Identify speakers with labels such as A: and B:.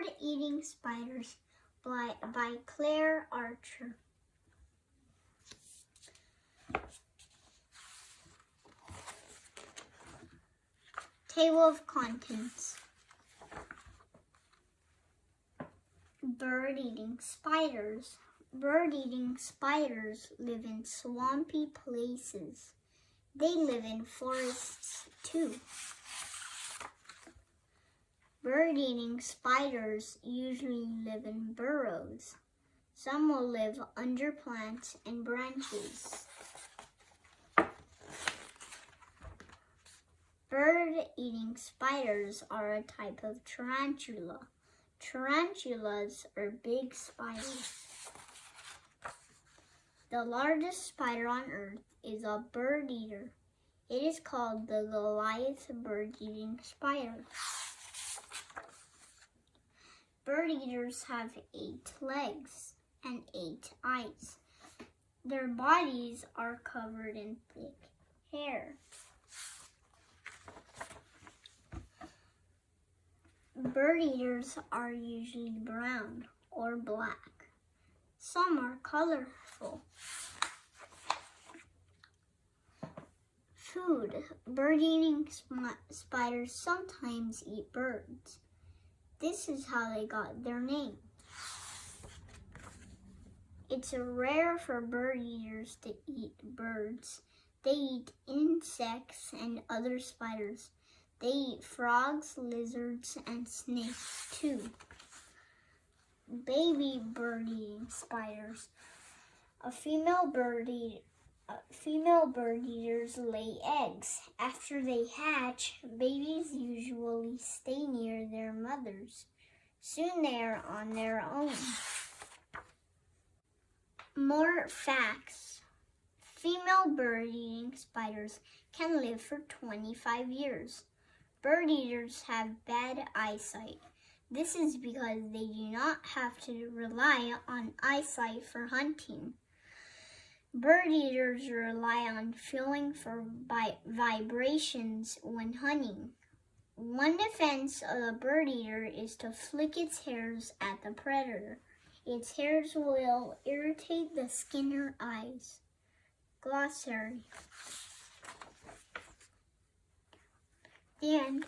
A: Bird-Eating Spiders by Claire Archer. Table of Contents. Bird-eating spiders. Bird-eating spiders live in swampy places. They live in forests too. Bird-eating spiders usually live in burrows. Some will live under plants and branches. Bird-eating spiders are a type of tarantula. Tarantulas are big spiders. The largest spider on Earth is a bird-eater. It is called the Goliath bird-eating spider. Bird-eaters have 8 legs and 8 eyes. Their bodies are covered in thick hair. Bird-eaters are usually brown or black. Some are colorful. Food. Bird-eating spiders sometimes eat birds. This is how they got their name. It's rare for bird-eaters to eat birds. They eat insects and other spiders. They eat frogs, lizards, and snakes too. Baby bird-eating spiders. Female bird-eaters lay eggs. After they hatch, babies usually stay near their mothers. Soon they are on their own. More facts. Female bird-eating spiders can live for 25 years. Bird-eaters have bad eyesight. This is because they do not have to rely on eyesight for hunting. Bird-eaters rely on feeling for vibrations when hunting. One defense of the bird-eater is to flick its hairs at the predator. Its hairs will irritate the skin or eyes. Glossary. The end.